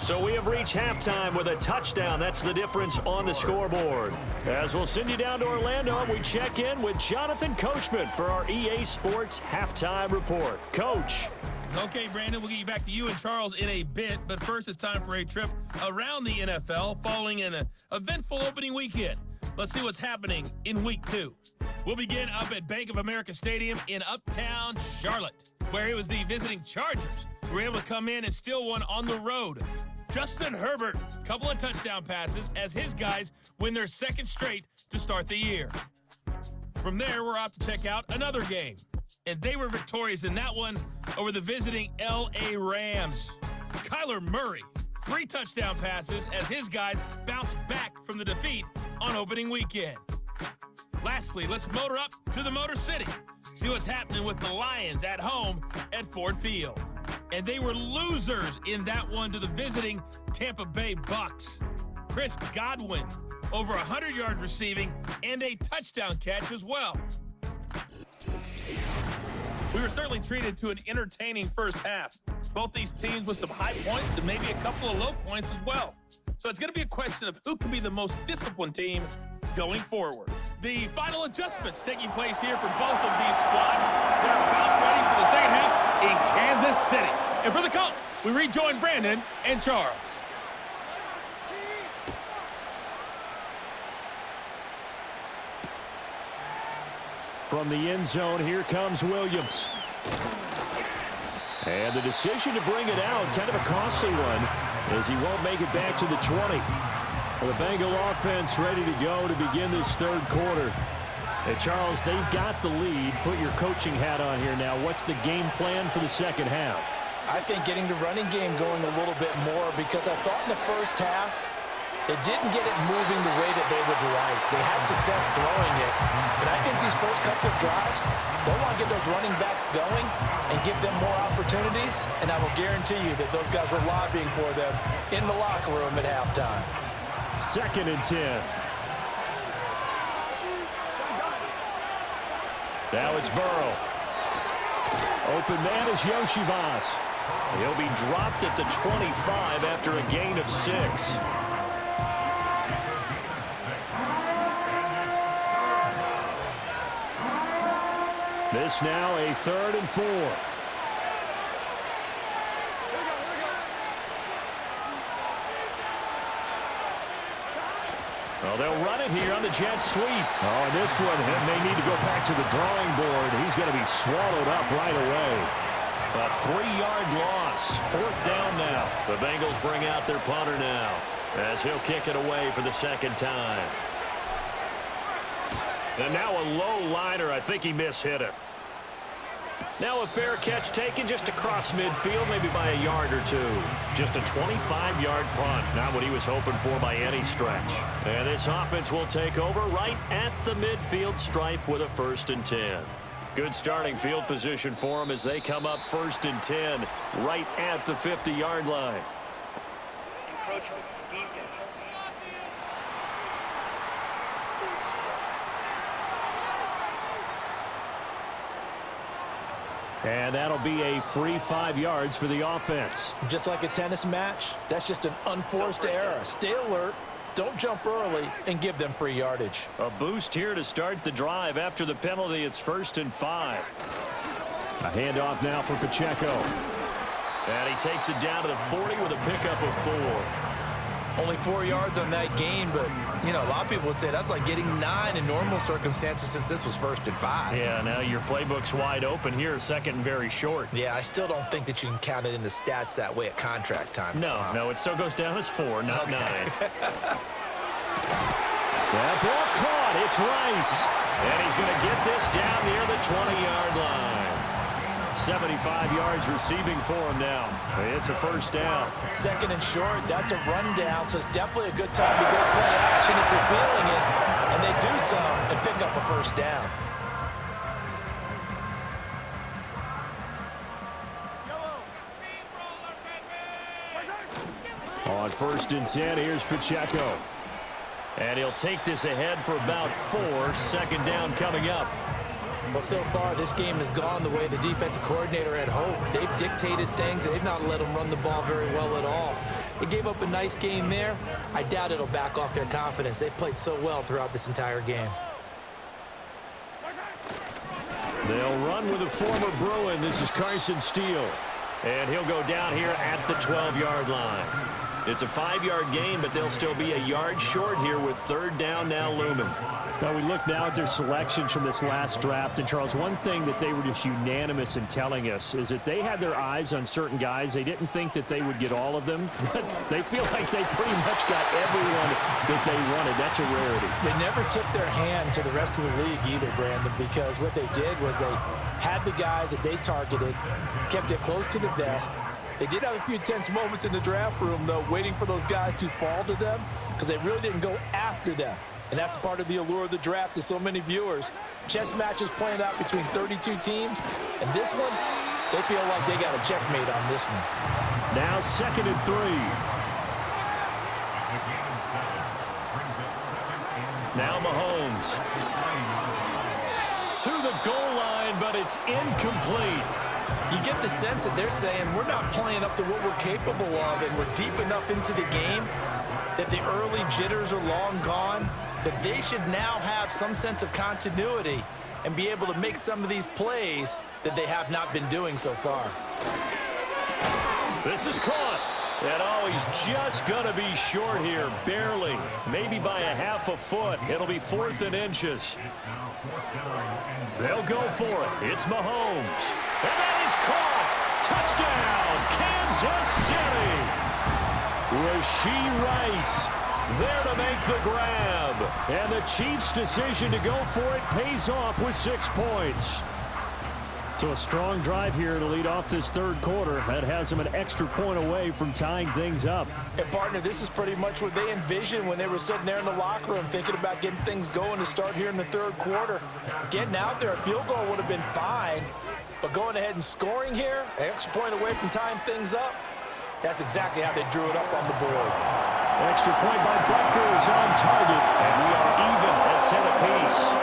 So we have reached halftime with a touchdown. That's the difference on the scoreboard. As we'll send you down to Orlando, we check in with Jonathan Coachman for our EA Sports Halftime Report. Coach. Okay, Brandon, we'll get you back to you and Charles in a bit, but first it's time for a trip around the NFL following an eventful opening weekend. Let's see what's happening in Week 2. We'll begin up at Bank of America Stadium in Uptown Charlotte, where it was the visiting Chargers who were able to come in and steal one on the road. Justin Herbert, couple of touchdown passes as his guys win their second straight to start the year. From there, we're off to check out another game, and they were victorious in that one over the visiting L.A. Rams. Kyler Murray, 3 touchdown passes as his guys bounce back from the defeat on opening weekend. Lastly, let's motor up to the Motor City, see what's happening with the Lions at home at Ford Field. And they were losers in that one to the visiting Tampa Bay Bucks. Chris Godwin, over 100 yards receiving and a touchdown catch as well. We were certainly treated to an entertaining first half. Both these teams with some high points and maybe a couple of low points as well. So it's going to be a question of who can be the most disciplined team going forward. The final adjustments taking place here for both of these squads. They're about ready for the second half in Kansas City. And for the call, we rejoin Brandon and Charles. From the end zone, here comes Williams. And the decision to bring it out, kind of a costly one, as he won't make it back to the 20. Well, the Bengal offense ready to go to begin this third quarter. Hey, Charles, they've got the lead. Put your coaching hat on here now. What's the game plan for the second half? I think getting the running game going a little bit more, because I thought in the first half, they didn't get it moving the way that they would like. They had success throwing it. But I think these first couple of drives, they want to get those running backs going and give them more opportunities. And I will guarantee you that those guys were lobbying for them in the locker room at halftime. 2nd and 10. Now it's Burrow. Open man is Yoshivas. He'll be dropped at the 25 after a gain of 6. This now a 3rd and 4. Well, they'll run it here on the jet sweep. Oh, and this one may need to go back to the drawing board. He's going to be swallowed up right away. A 3-yard loss. 4th down now. The Bengals bring out their punter now, as he'll kick it away for the second time. And now a low liner. I think he mishit it. Now a fair catch taken just across midfield, maybe by a yard or 2. Just a 25-yard punt. Not what he was hoping for by any stretch. And this offense will take over right at the midfield stripe with a 1st and 10. Good starting field position for them as they come up 1st and 10 right at the 50-yard line. Encroachment. And that'll be a free 5 yards for the offense. Just like a tennis match, that's just an unforced error. Stay alert, don't jump early, and give them free yardage. A boost here to start the drive after the penalty. It's 1st and 5. A handoff now for Pacheco. And he takes it down to the 40 with a pickup of 4. Only 4 yards on that gain, but, you know, a lot of people would say that's like getting 9 in normal circumstances since this was 1st and 5. Yeah, now your playbook's wide open here, 2nd and very short. Yeah, I still don't think that you can count it in the stats that way at contract time. No, it still goes down as 4, not 9. That ball caught. It's Rice. And he's going to get this down near the 20-yard line. 75 yards receiving for him now. It's a 1st down. 2nd and short, that's a rundown, so it's definitely a good time to go play action if you're feeling it. And they do so and pick up a 1st down. On 1st and 10, here's Pacheco. And he'll take this ahead for about 4. 2nd down coming up. Well, so far, this game has gone the way the defensive coordinator had hoped. They've dictated things, and they've not let them run the ball very well at all. They gave up a nice game there. I doubt it'll back off their confidence. They've played so well throughout this entire game. They'll run with a former Bruin. This is Carson Steele. And he'll go down here at the 12-yard line. It's a 5-yard gain, but they'll still be a yard short here with third down now looming. Now we look now at their selections from this last draft, and Charles, one thing that they were just unanimous in telling us is that they had their eyes on certain guys. They didn't think that they would get all of them, but they feel like they pretty much got everyone that they wanted. That's a rarity. They never took their hand to the rest of the league either, Brandon, because what they did was they had the guys that they targeted, kept it close to the vest. They did have a few tense moments in the draft room, though, waiting for those guys to fall to them because they really didn't go after them. And that's part of the allure of the draft to so many viewers. Chess matches playing out between 32 teams. And this one, they feel like they got a checkmate on this one. Now 2nd and 3. Now Mahomes. To the goal line, but it's incomplete. You get the sense that they're saying we're not playing up to what we're capable of, and we're deep enough into the game that the early jitters are long gone, that they should now have some sense of continuity and be able to make some of these plays that they have not been doing so far. This is caught. And oh, he's just going to be short here, barely. Maybe by a half a foot. It'll be 4th and inches. They'll go for it. It's Mahomes. And that is caught. Touchdown, Kansas City. Rashee Rice there to make the grab. And the Chiefs' decision to go for it pays off with 6 points. So a strong drive here to lead off this third quarter. That has them an extra point away from tying things up. And, partner, this is pretty much what they envisioned when they were sitting there in the locker room thinking about getting things going to start here in the third quarter. Getting out there, a field goal would have been fine. But going ahead and scoring here, an extra point away from tying things up, that's exactly how they drew it up on the board. Extra point by Butker is on target. And we are even at 10 apiece.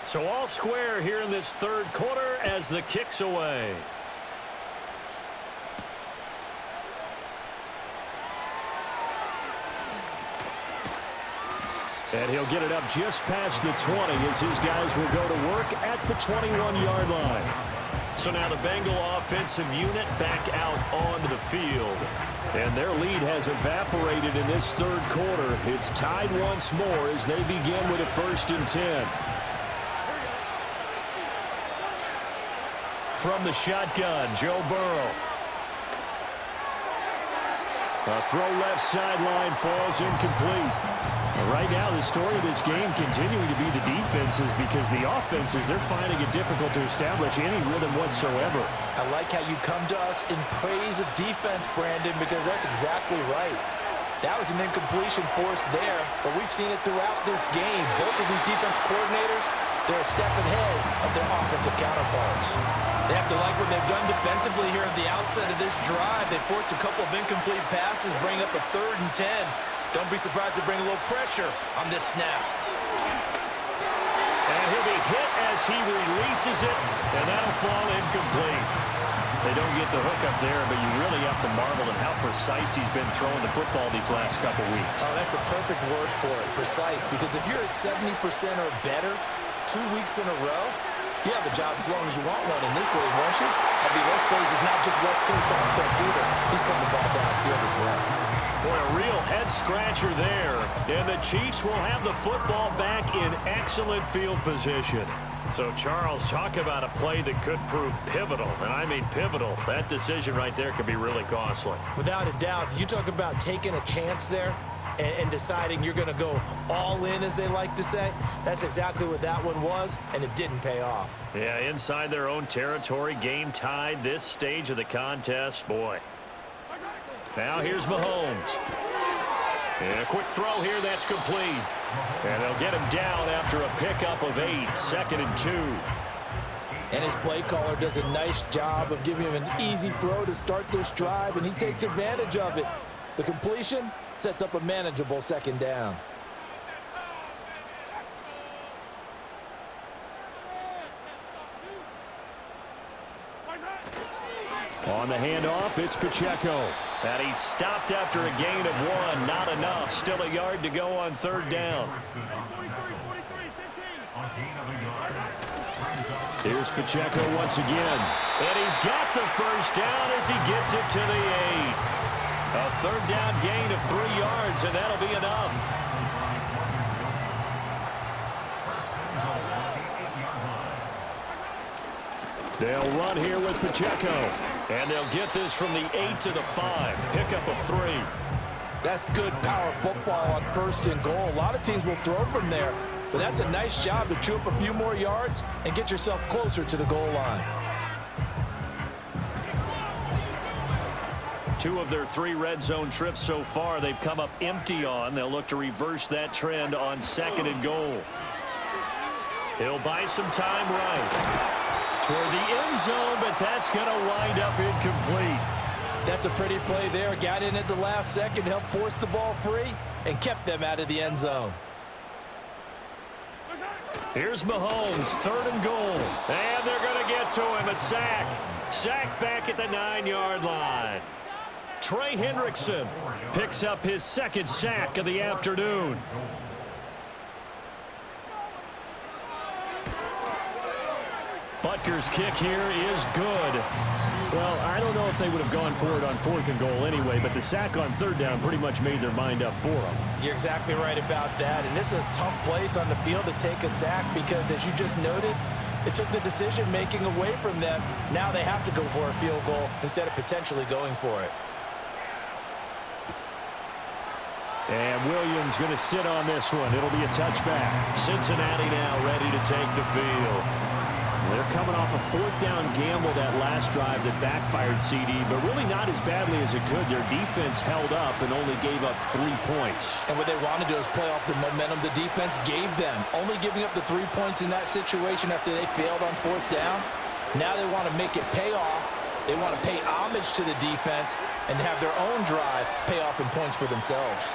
So all square here in this third quarter as the kick's away. And he'll get it up just past the 20 as his guys will go to work at the 21-yard line. So now the Bengal offensive unit back out onto the field. And their lead has evaporated in this third quarter. It's tied once more as they begin with a 1st and 10. From the shotgun, Joe Burrow. A throw left sideline falls incomplete. Right now, the story of this game continuing to be the defenses because the offenses, they're finding it difficult to establish any rhythm whatsoever. I like how you come to us in praise of defense, Brandon, because that's exactly right. That was an incompletion forced there, but we've seen it throughout this game. Both of these defense coordinators, they're a step ahead of their offensive counterparts. They have to like what they've done defensively here at the outset of this drive. They forced a couple of incomplete passes, bring up a 3rd and 10. Don't be surprised to bring a little pressure on this snap. And he'll be hit as he releases it, and that'll fall incomplete. They don't get the hook up there, but you really have to marvel at how precise he's been throwing the football these last couple weeks. Oh, that's the perfect word for it, precise, because if you're at 70% or better 2 weeks in a row, you have a job as long as you want one in this league, won't you? I mean, let's face it, it's not just West Coast offense either. He's putting the ball downfield as well. Boy, a real head-scratcher there. And the Chiefs will have the football back in excellent field position. So, Charles, talk about a play that could prove pivotal. And I mean pivotal. That decision right there could be really costly. Without a doubt. You talk about taking a chance there and deciding you're going to go all in, as they like to say. That's exactly what that one was, and it didn't pay off. Yeah, inside their own territory, game tied, this stage of the contest, boy. Now here's Mahomes. And a quick throw here, that's complete. And they'll get him down after a pickup of 8, 2nd and 2. And his play caller does a nice job of giving him an easy throw to start this drive, and he takes advantage of it. The completion, Sets up a manageable second down. On the handoff, it's Pacheco. And he's stopped after a gain of 1. Not enough. Still a yard to go on third down. Here's Pacheco once again. And he's got the first down as he gets it to the 8. A third down gain of 3 yards, and that'll be enough. They'll run here with Pacheco. And they'll get this from the 8 to the 5. Pick up a 3. That's good power football on 1st and goal. A lot of teams will throw from there, but that's a nice job to chew up a few more yards and get yourself closer to the goal line. 2 of their 3 red zone trips so far they've come up empty on. They'll look to reverse that trend on 2nd and goal. He'll buy some time right toward the end zone, but that's going to wind up incomplete. That's a pretty play there. Got in at the last second, helped force the ball free, and kept them out of the end zone. Here's Mahomes, 3rd and goal. And they're going to get to him. A sack. Sack back at the 9-yard line. Trey Hendrickson picks up his 2nd sack of the afternoon. Butker's kick here is good. Well, I don't know if they would have gone for it on 4th and goal anyway, but the sack on 3rd down pretty much made their mind up for them. You're exactly right about that, and this is a tough place on the field to take a sack because, as you just noted, it took the decision-making away from them. Now they have to go for a field goal instead of potentially going for it. And Williams going to sit on this one. It'll be a touchback. Cincinnati now ready to take the field. They're coming off a 4th down gamble that last drive that backfired CD, but really not as badly as it could. Their defense held up and only gave up 3 points. And what they want to do is play off the momentum the defense gave them. Only giving up the 3 points in that situation after they failed on 4th down. Now they want to make it pay off. They want to pay homage to the defense and have their own drive pay off in points for themselves.